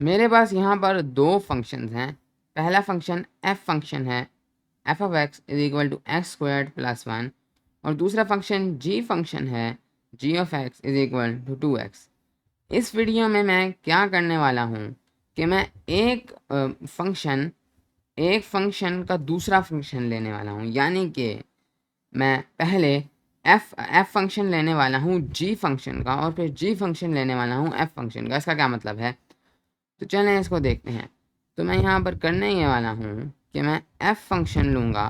मेरे पास यहाँ पर दो फंक्शंस हैं। पहला फंक्शन एफ फंक्शन है, F of x is equal to x squared plus one, और दूसरा फंक्शन जी फंक्शन है, G of x is equal to two x. इस वीडियो में मैं क्या करने वाला हूँ कि मैं एक फंक्शन का दूसरा फंक्शन लेने वाला हूँ, यानी कि मैं पहले एफ फंक्शन लेने वाला हूँ जी फंक्शन का, और फिर जी फंक्शन लेने वाला हूँ एफ फंक्शन का। इसका क्या मतलब है, तो चलें इसको देखते हैं। तो मैं यहाँ पर करने ये वाला हूँ कि मैं एफ फंक्शन लूँगा।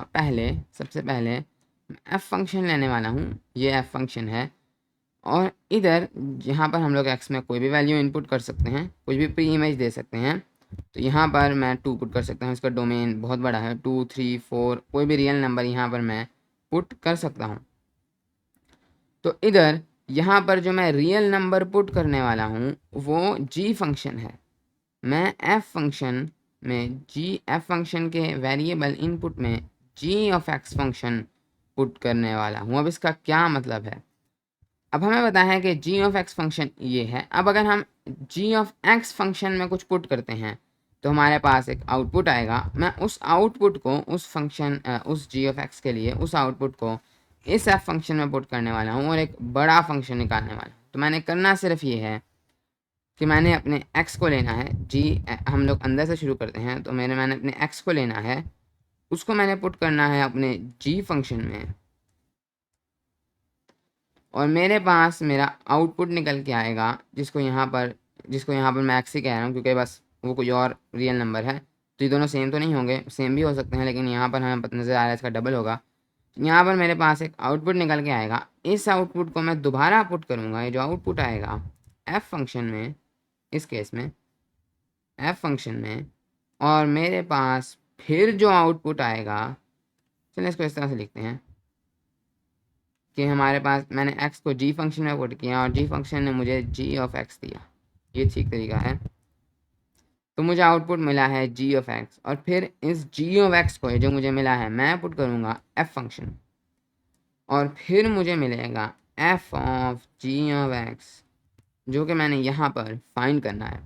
सबसे पहले एफ फंक्शन लेने वाला हूँ, ये एफ फंक्शन है, और इधर यहाँ पर हम लोग एक्स में कोई भी वैल्यू इनपुट कर सकते हैं, कुछ भी प्री इमेज दे सकते हैं। तो यहाँ पर मैं 2 पुट कर सकता हूँ, इसका डोमेन बहुत बड़ा है, 2 3 4 कोई भी रियल नंबर यहाँ पर मैं पुट कर सकता हूँ। तो इधर यहाँ पर जो मैं रियल नंबर पुट करने वाला हूँ वो जी फंक्शन है। मैं एफ फंक्शन के वेरिएबल इनपुट में जी ऑफ एक्स फंक्शन पुट करने वाला हूँ। अब इसका क्या मतलब है, अब हमें पता है कि जी ऑफ एक्स फंक्शन ये है। अब अगर हम जी ऑफ एक्स फंक्शन में कुछ पुट करते हैं तो हमारे पास एक आउटपुट आएगा। मैं उस आउटपुट को उस जी ऑफ एक्स के लिए उस आउटपुट को इस एफ फंक्शन में पुट करने वाला हूँ और एक बड़ा फंक्शन निकालने वाला हूँ। तो मैंने करना सिर्फ ये है कि मैंने अपने एक्स को लेना है, हम लोग अंदर से शुरू करते हैं, तो मैंने अपने एक्स को लेना है, उसको मैंने पुट करना है अपने जी फंक्शन में, और मेरे पास मेरा आउटपुट निकल के आएगा, जिसको यहाँ पर मैं एक्स ही कह रहा हूँ क्योंकि बस वो कोई और रियल नंबर है। तो ये दोनों सेम तो नहीं होंगे, सेम भी हो सकते हैं, लेकिन यहाँ पर हमें पता नज़र आ रहा है इसका डबल होगा। यहाँ पर मेरे पास एक आउटपुट निकल के आएगा। इस आउटपुट को मैं दोबारा पुट करूँगा, ये जो आउटपुट आएगा एफ फंक्शन में, इस केस में एफ फंक्शन में, और मेरे पास फिर जो आउटपुट आएगा, चलिए इसको इस तरह से लिखते हैं कि हमारे पास मैंने x को g फंक्शन में पुट किया और g फंक्शन ने मुझे g ऑफ x दिया। ये ठीक तरीका है। तो मुझे आउटपुट मिला है g ऑफ x, और फिर इस g ऑफ x को जो मुझे मिला है मैं पुट करूँगा f फंक्शन, और फिर मुझे मिलेगा f of g of x, जो कि मैंने यहाँ पर फाइंड करना है।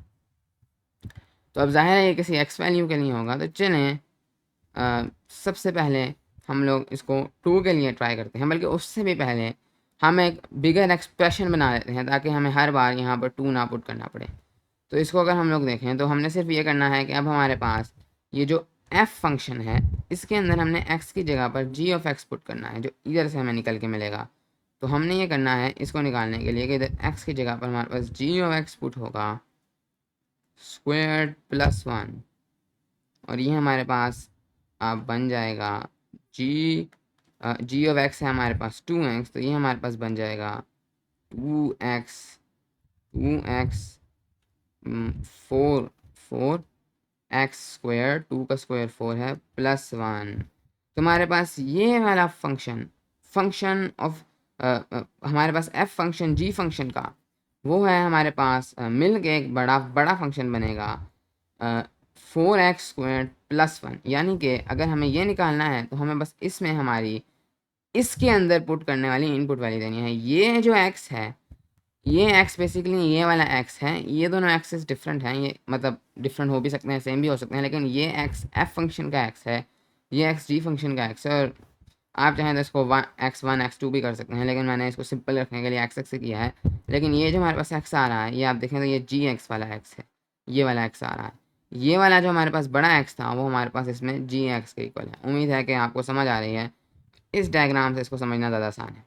तो अब जाहिर है ये किसी x वैल्यू के लिए होगा। तो चलें सबसे पहले हम लोग इसको 2 के लिए ट्राई करते हैं, बल्कि उससे भी पहले हम एक बिगर एक्सप्रेशन बना लेते हैं ताकि हमें हर बार यहाँ पर 2 ना पुट करना पड़े। तो इसको अगर हम लोग देखें तो हमने सिर्फ ये करना है कि अब हमारे पास ये जो एफ फंक्शन है, इसके अंदर हमने एक्स की जगह पर जी ऑफ एक्स पुट करना है, जो इधर से हमें निकल के मिलेगा। तो हमने ये करना है इसको निकालने के लिए कि इधर एक्स की जगह पर हमारे पास जी ऑफ एक्स पुट होगा स्क्वायर प्लस वन, और ये हमारे पास अब बन जाएगा जी ऑफ एक्स है हमारे पास 2x, तो ये हमारे पास बन जाएगा 2x 4 एक्स स्क्वायर, 2 का स्क्वायर 4 है, प्लस वन। तो हमारे पास ये वाला फंक्शन ऑफ हमारे पास एफ फंक्शन जी फंक्शन का वो है हमारे पास, मिल के एक बड़ा फंक्शन बनेगा 4x² प्लस वन। यानी कि अगर हमें ये निकालना है तो हमें बस इसमें हमारी इसके अंदर पुट करने वाली इनपुट वैल्यू देनी है। ये जो x है, ये x बेसिकली ये वाला x है। ये दोनों एक्सेस डिफरेंट हैं, ये मतलब डिफरेंट हो भी सकते हैं, सेम भी हो सकते हैं, लेकिन ये x f फंक्शन का x है, ये x g फंक्शन का x है। और आप चाहें तो इसको x1 x2 भी कर सकते हैं, लेकिन मैंने इसको सिंपल रखने के लिए x से किया है। लेकिन ये जो हमारे पास x आ रहा है, ये आप देखें तो ये जी एक्स वाला x है, ये वाला x आ रहा है। ये वाला जो हमारे पास बड़ा x था वो हमारे पास इसमें जी एक्स के इक्वल है। उम्मीद है कि आपको समझ आ रही है। इस डायग्राम से इसको समझना ज़्यादा आसान है।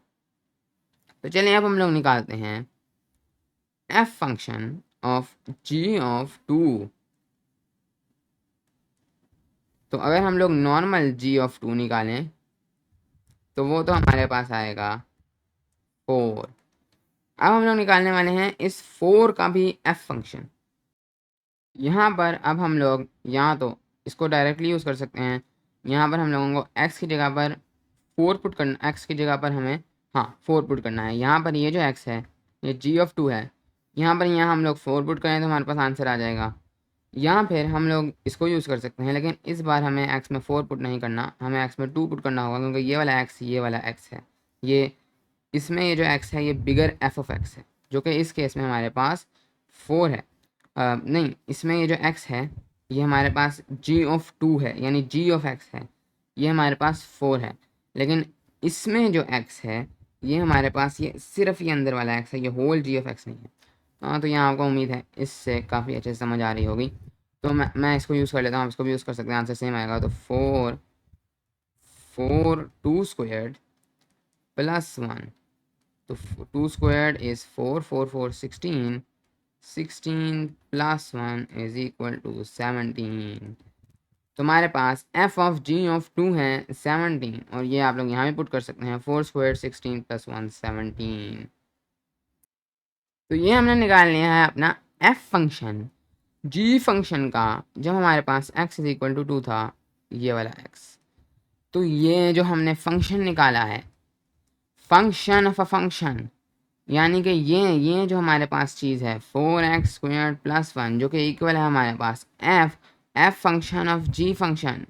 तो चलिए अब हम लोग निकालते हैं F function of G of 2। तो अगर हम लोग नॉर्मल जी ऑफ 2 निकालें तो वो तो हमारे पास आएगा 4। अब हम लोग निकालने वाले हैं इस 4 का भी एफ फंक्शन। यहाँ पर अब हम लोग यहाँ तो इसको डायरेक्टली यूज़ कर सकते हैं। यहाँ पर हम लोगों को x की जगह पर 4 पुट करना, x की जगह पर हमें 4 पुट करना है। यहाँ पर ये जो x है ये g ऑफ 2 है, यहाँ पर हम लोग 4 पुट करें तो हमारे पास आंसर आ जाएगा। यहाँ फिर हम लोग इसको यूज़ कर सकते हैं, लेकिन इस बार हमें x में 4 पुट नहीं करना, हमें x में 2 पुट करना होगा, क्योंकि ये वाला x है, इसमें ये जो x है ये बिगर f ऑफ x है, जो कि इस केस में हमारे पास 4 है। नहीं, इसमें ये जो x है ये हमारे पास g(2) है, यानी g ऑफ x है, ये हमारे पास 4 है। लेकिन इसमें जो x है ये हमारे पास ये सिर्फ ये अंदर वाला x है, ये होल g ऑफ x नहीं है। हाँ, तो यहाँ आपको उम्मीद है इससे काफ़ी अच्छे से समझ आ रही होगी। तो मैं इसको यूज़ कर लेता हूँ, आप इसको भी यूज़ कर सकते हैं, आंसर सेम आएगा। तो 2 स्क्वायर्ड प्लस 1, तो 2 squared is 4, 4 4 16, 16 plus 1 is equal to 17। तो हमारे पास f ऑफ g ऑफ 2 है 17, और ये आप लोग यहाँ भी पुट कर सकते हैं, 4 स्क्वायर 16 प्लस 1 17। तो ये हमने निकाल लिया है अपना f फंक्शन g फंक्शन का, जब हमारे पास x इज इक्वल टू 2 था, ये वाला x। तो ये जो हमने फंक्शन निकाला है, फंक्शन ऑफ अ फंक्शन, यानी कि ये जो हमारे पास चीज़ है 4x स्क्वायर प्लस 1, जो कि इक्वल है हमारे पास f function of g function.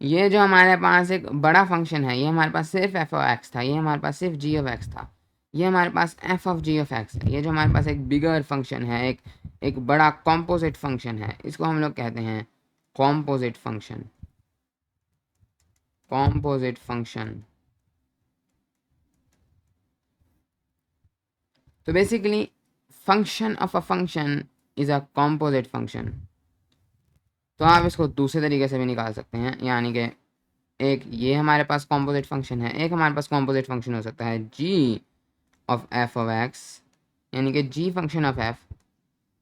ये जो हमारे पास एक बड़ा फंक्शन है, ये हमारे पास सिर्फ f ऑफ x था, ये हमारे पास सिर्फ g ऑफ x था, ये हमारे पास f of g of x है। ये जो हमारे पास एक बिगर फंक्शन है, एक बड़ा कॉम्पोजिट फंक्शन है, इसको हम लोग कहते हैं कॉम्पोजिट फंक्शन। कॉम्पोजिट फंक्शन, तो basically function of a function is a composite function. तो आप इसको दूसरे तरीके से भी निकाल सकते हैं, यानी कि एक ये हमारे पास कॉम्पोजिट फंक्शन है, एक हमारे पास कॉम्पोजिट फंक्शन हो सकता है g of f of x, यानी कि g फंक्शन ऑफ f,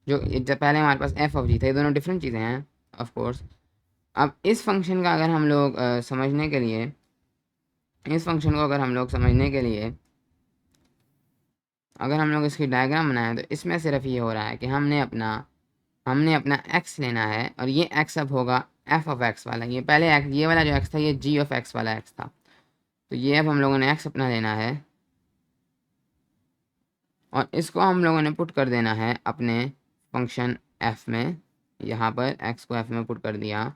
जो जब पहले हमारे पास f ऑफ g था, ये दोनों डिफरेंट चीज़ें हैं ऑफ कोर्स। अब इस फंक्शन का अगर हम लोग समझने के लिए, इस फंक्शन को अगर हम लोग समझने के लिए अगर हम लोग इसकी डायग्राम बनाएं, तो इसमें सिर्फ ये हो रहा है कि हमने अपना x लेना है, और ये x अब होगा f ऑफ x वाला। ये पहले ये वाला जो x था, ये g ऑफ x वाला x था। तो ये अब हम लोगों ने x अपना लेना है, और इसको हम लोगों ने पुट कर देना है अपने फंक्शन f में। यहाँ पर x को f में पुट कर दिया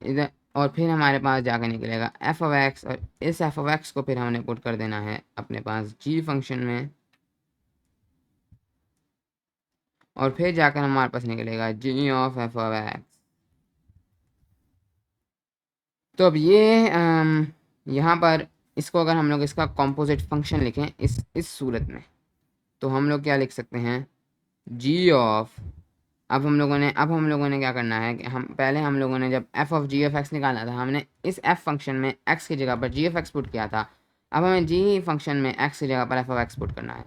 इधर, और फिर हमारे पास जाकर निकलेगा f ऑफ x, और इस f ऑफ x को फिर हमने पुट कर देना है अपने पास g फंक्शन में, और फिर जाकर हमारे पास निकलेगा g of f of x। तो अब ये यहाँ पर इसको अगर हम लोग इसका कॉम्पोजिट फंक्शन लिखें इस सूरत में, तो हम लोग क्या लिख सकते हैं, g ऑफ, अब हम लोगों ने क्या करना है कि हम लोगों ने जब f of g of x निकालना था, हमने इस f फंक्शन में x की जगह पर g ऑफ x पुट किया था। अब हमें g फंक्शन में x की जगह पर f ऑफ x पुट करना है।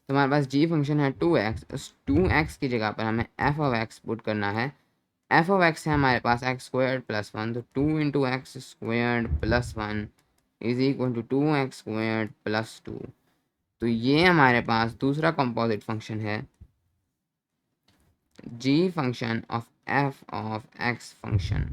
तो हमारे पास g फंक्शन है 2x, उस 2x की जगह पर हमें f ऑफ x पुट करना है। f ऑफ x है हमारे पास x स्क्वायर प्लस 1, तो 2 into x square plus 1 is equal to 2x square plus 2। तो ये हमारे पास दूसरा कंपोजिट फंक्शन है, g function of f of x function.